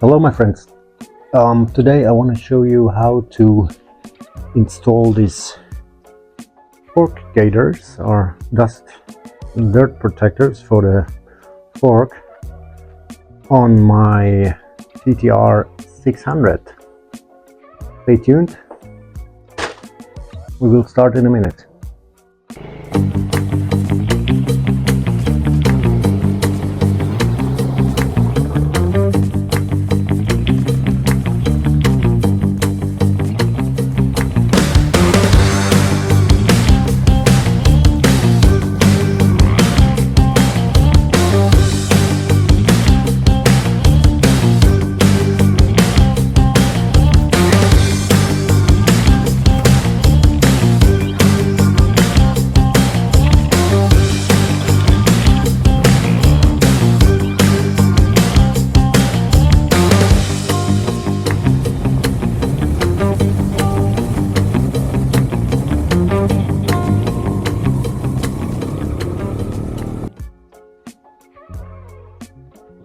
Hello my friends. Today I want to show you how to install these fork gaiters or dirt protectors for the fork on my TTR 600. Stay tuned. We will start in a minute.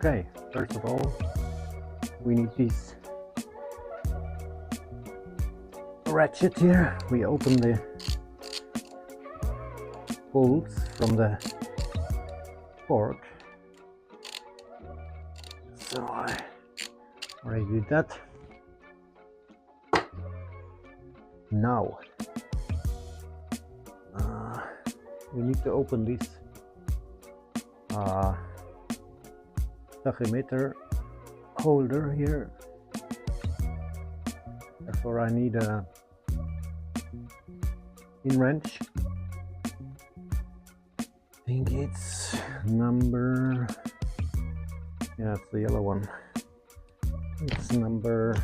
Okay, first of all, we need this ratchet here. We open the bolts from the fork. So I already did that. Now we need to open this tachymeter holder here. Therefore I need a pin wrench. I think it's number, yeah, it's the yellow one. It's number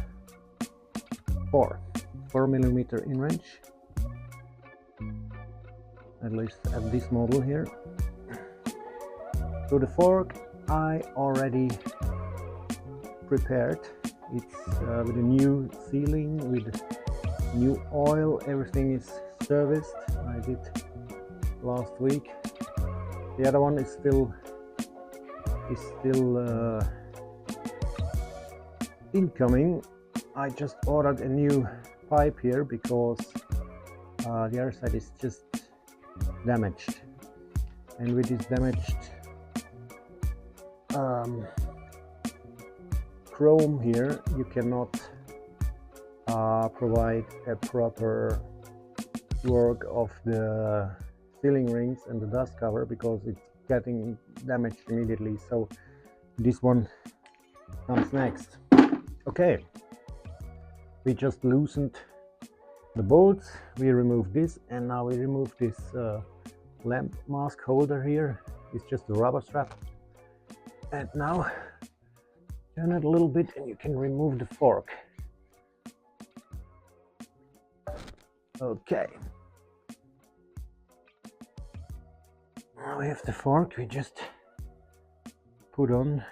4mm in wrench, at least at this model here. So the fork I already prepared. It's with a new sealing, with new oil. Everything is serviced. I did last week. The other one is still incoming. I just ordered a new pipe here because the other side is just damaged, and with this damaged chrome here, you cannot provide a proper work of the sealing rings and the dust cover because it's getting damaged immediately. So this one comes next. Okay, we just loosened the bolts, we removed this, and now we remove this lamp mask holder here. It's just a rubber strap. And now turn it a little bit and you can remove the fork. Okay. Now we have the fork. We just put on.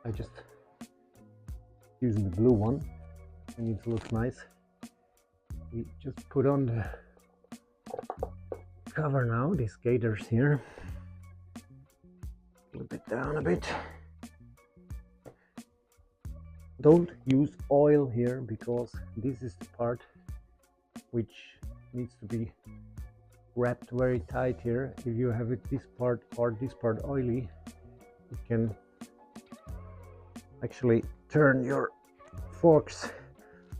I just using the blue one. I need to look nice. We just put on the cover now. These gaiters here. Flip it down a bit. Don't use oil here because this is the part which needs to be wrapped very tight here. If you have it this part or this part oily, you can actually turn your forks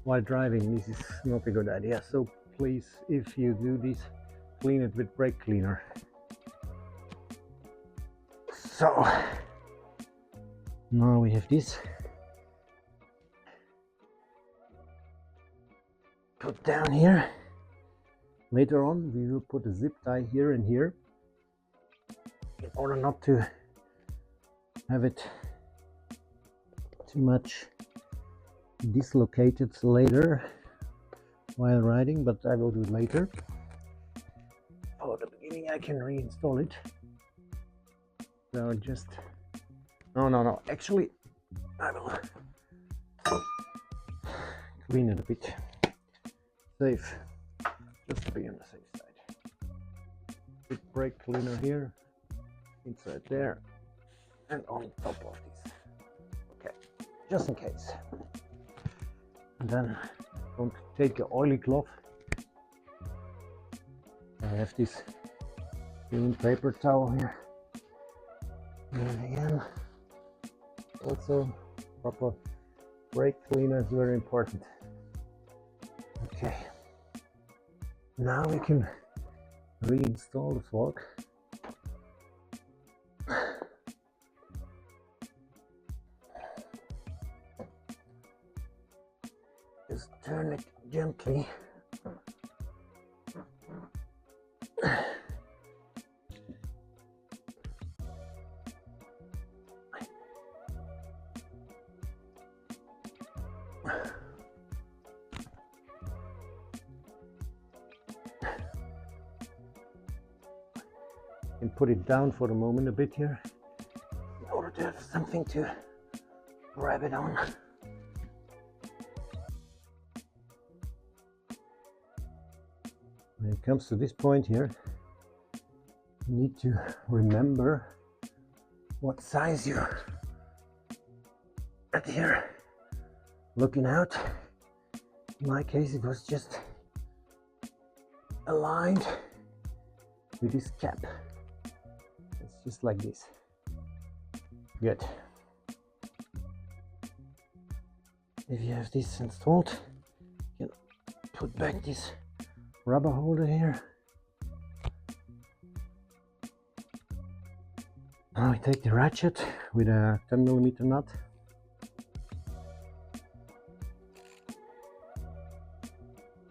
while driving. This is not a good idea. So please, if you do this, clean it with brake cleaner. So now we have this put down here. Later on we will put a zip tie here and here in order not to have it too much dislocated later while riding, but I will do it later. For the beginning I can reinstall it. So just no, actually I will clean it a bit. Safe, just to be on the safe side. Big brake cleaner here, inside there. and on top of this. Okay, just in case. And then don't take an oily cloth. I have this clean paper towel here. And again, also proper brake cleaner is very important. Okay, now we can reinstall the fork. Just turn it gently. And put it down for a moment a bit here in order to have something to grab it on. When it comes to this point here, you need to remember what size you're at here. Looking out, in my case it was just aligned with this cap. It's just like this. Good. If you have this installed, you can put back this rubber holder here. Now I take the ratchet with a 10mm nut.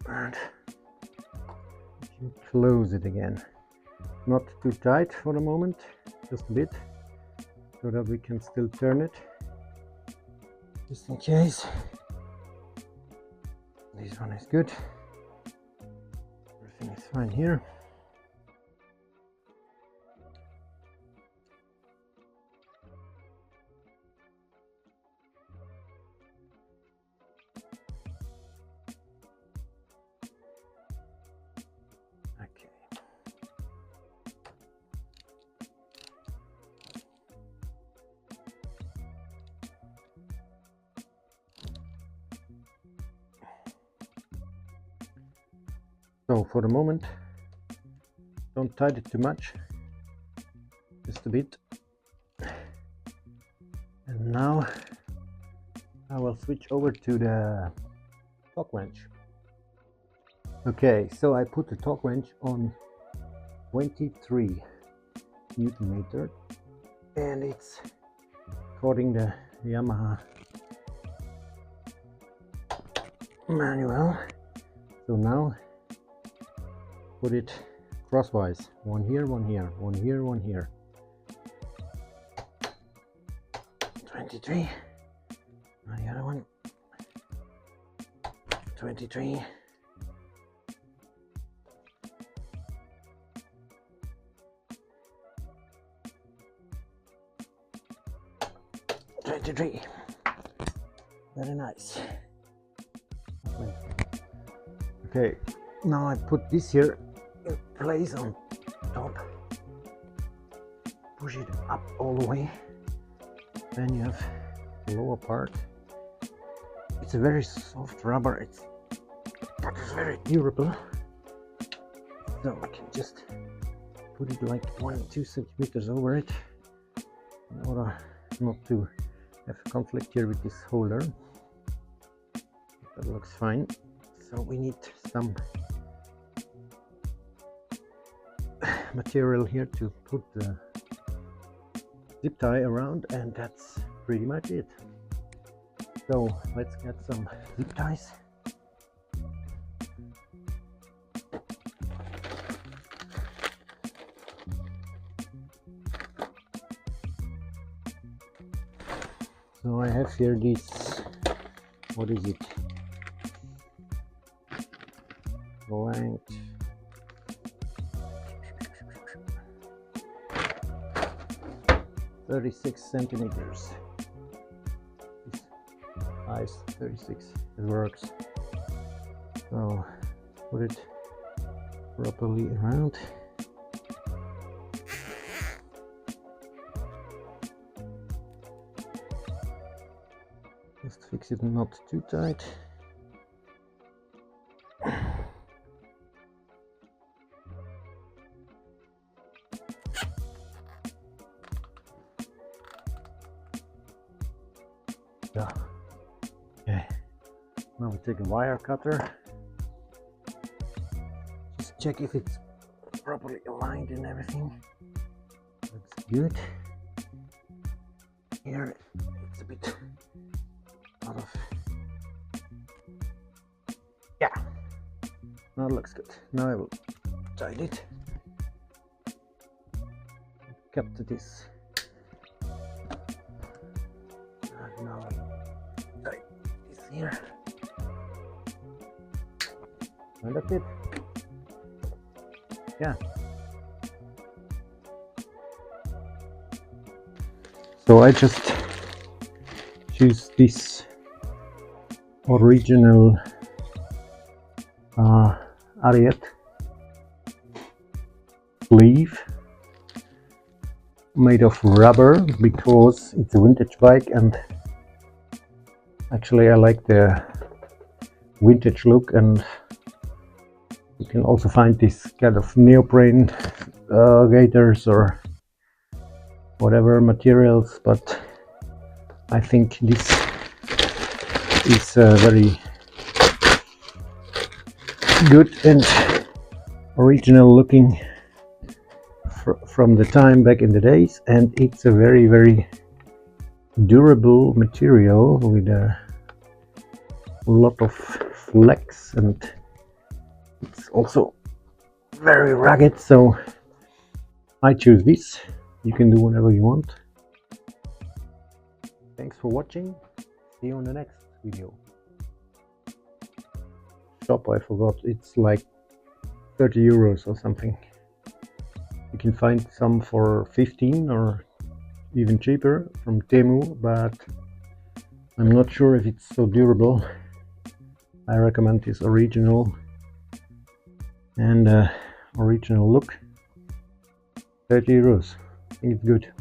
And you close it again. Not too tight for the moment, just a bit, so that we can still turn it. Just in case. This one is good. Everything is fine here. Okay. So for the moment, don't tighten it too much, just a bit. And now I will switch over to the torque wrench. Okay, so I put the torque wrench on 23 Newton meter, and it's according the Yamaha manual. So now put it crosswise, one here, one here, one here, one here. 23, and the other one, 23, 23. Very nice. Okay, now I put this here in place on top. Push it up all the way. Then you have the lower part. It's a very soft rubber, but it's very durable. So I can just put it like 1-2 centimeters over it in order not to have conflict here with this holder. That looks fine. So we need some material here to put the zip tie around, and that's pretty much it. So let's get some zip ties. So I have here this, what is it? Blank. "36 centimeters. This size 36. It works. So put it properly around. Just fix it not too tight. Yeah. Okay. Now we take a wire cutter. Just check if it's properly aligned and everything. Looks good. Here it's a bit out of. Yeah. Now it looks good. Now I will tighten it. Cut this. And now I tighten this here. And that's it. Yeah. So I just choose this original Ariete sleeve made of rubber because it's a vintage bike, and actually I like the vintage look, and you can also find this kind of neoprene gaiters or whatever materials, but I think this is very good and original looking from the time back in the days, and it's a very durable material with a lot of flex, and it's also very rugged, so I choose this. You can do whatever you want. Thanks for watching. See you on the next video. Shop, I forgot, it's like 30 euros or something. You can find some for 15 or even cheaper from Temu, but I'm not sure if it's so durable. I recommend this original and original look. 30 euros. I think it's good.